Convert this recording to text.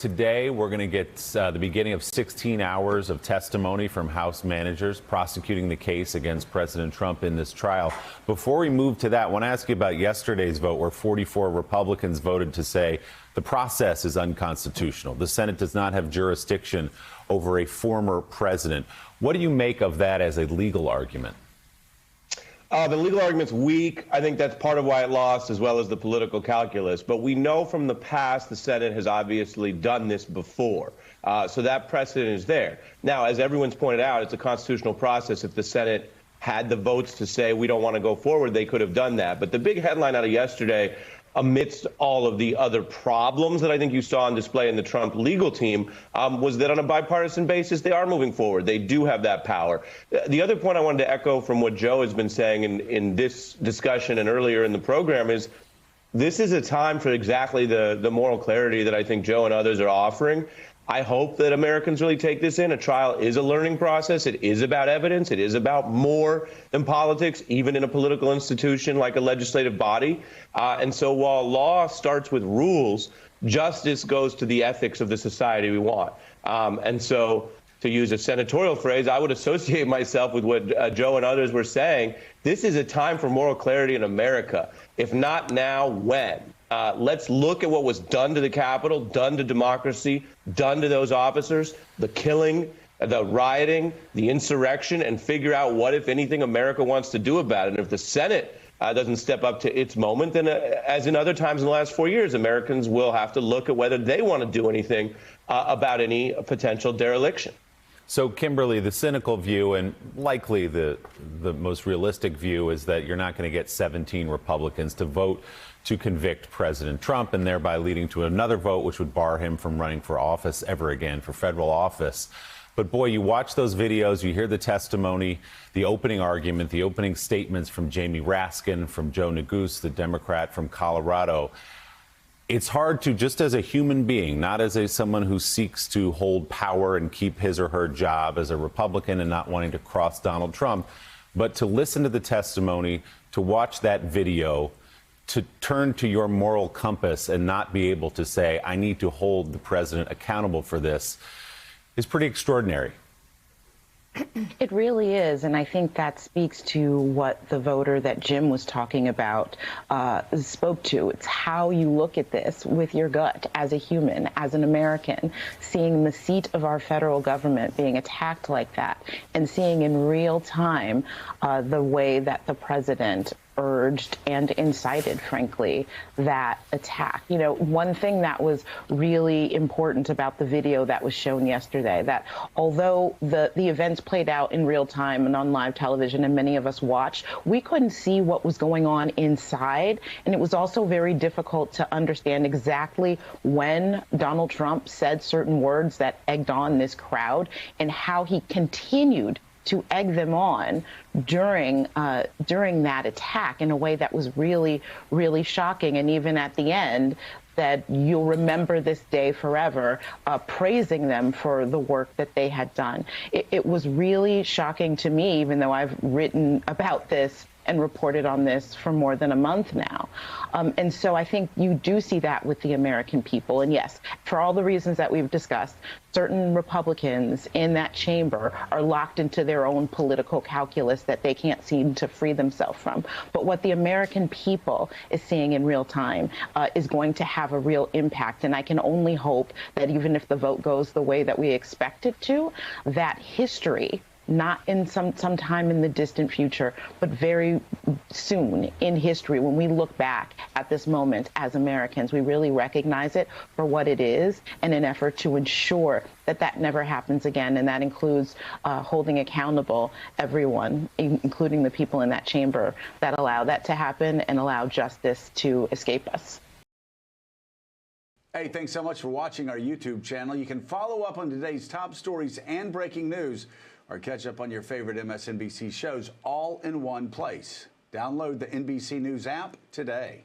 Today, we're going to get the beginning of 16 hours of testimony from House managers prosecuting the case against President Trump in this trial. Before we move to that, I want to ask you about yesterday's vote where 44 Republicans voted to say the process is unconstitutional. The Senate does not have jurisdiction over a former president. What do you make of that as a legal argument? The legal argument's weak. I think that's part of why it lost, as well as the political calculus. But we know from the past the Senate has obviously done this before. So that precedent is there. Now, as everyone's pointed out, it's a constitutional process. If the Senate had the votes to say we don't want to go forward, they could have done that. But the big headline out of yesterday, amidst all of the other problems that I think you saw on display in the Trump legal team, was that on a bipartisan basis, they are moving forward. They do have that power. The other point I wanted to echo from what Joe has been saying in this discussion and earlier in the program is this is a time for exactly the moral clarity that I think Joe and others are offering. I hope that Americans really take this in. A trial is a learning process. It is about evidence. It is about more than politics, even in a political institution like a legislative body. And so while law starts with rules, justice goes to the ethics of the society we want. And so, to use a senatorial phrase, I would associate myself with what Joe and others were saying. This is a time for moral clarity in America. If not now, when? Let's look at what was done to the Capitol, done to democracy, done to those officers, the killing, the rioting, the insurrection, and figure out what, if anything, America wants to do about it. And if the Senate doesn't step up to its moment, then as in other times in the last 4 years, Americans will have to look at whether they want to do anything about any potential dereliction. So, Kimberly, the cynical view and likely the most realistic view is that you're not going to get 17 Republicans to vote to convict President Trump and thereby leading to another vote which would bar him from running for office ever again, for federal office. But boy, you watch those videos, you hear the testimony, the opening argument, the opening statements from Jamie Raskin, from Joe Neguse, the Democrat from Colorado. It's hard to, just as a human being, not as someone who seeks to hold power and keep his or her job as a Republican and not wanting to cross Donald Trump, but to listen to the testimony, to watch that video, to turn to your moral compass and not be able to say, I need to hold the president accountable for this, is pretty extraordinary. It really is, and I think that speaks to what the voter that Jim was talking about spoke to. It's how you look at this with your gut as a human, as an American, seeing the seat of our federal government being attacked like that, and seeing in real time the way that the president urged and incited, frankly, that attack. You know, one thing that was really important about the video that was shown yesterday, that although the events played out in real time and on live television and many of us watched, we couldn't see what was going on inside. And it was also very difficult to understand exactly when Donald Trump said certain words that egged on this crowd and how he continued to egg them on during that attack in a way that was really, really shocking. And even at the end, that you'll remember this day forever, praising them for the work that they had done. It was really shocking to me, even though I've written about this and reported on this for more than a month now. And so I think you do see that with the American people. And yes, for all the reasons that we've discussed, certain Republicans in that chamber are locked into their own political calculus that they can't seem to free themselves from. But what the American people is seeing in real time is going to have a real impact. And I can only hope that even if the vote goes the way that we expect it to, that history, not in some time in the distant future, but very soon in history, when we look back at this moment as Americans, we really recognize it for what it is in an effort to ensure that that never happens again. And that includes holding accountable everyone, including the people in that chamber that allow that to happen and allow justice to escape us. Hey, thanks so much for watching our YouTube channel. You can follow up on today's top stories and breaking news, or catch up on your favorite MSNBC shows all in one place. Download the NBC News app today.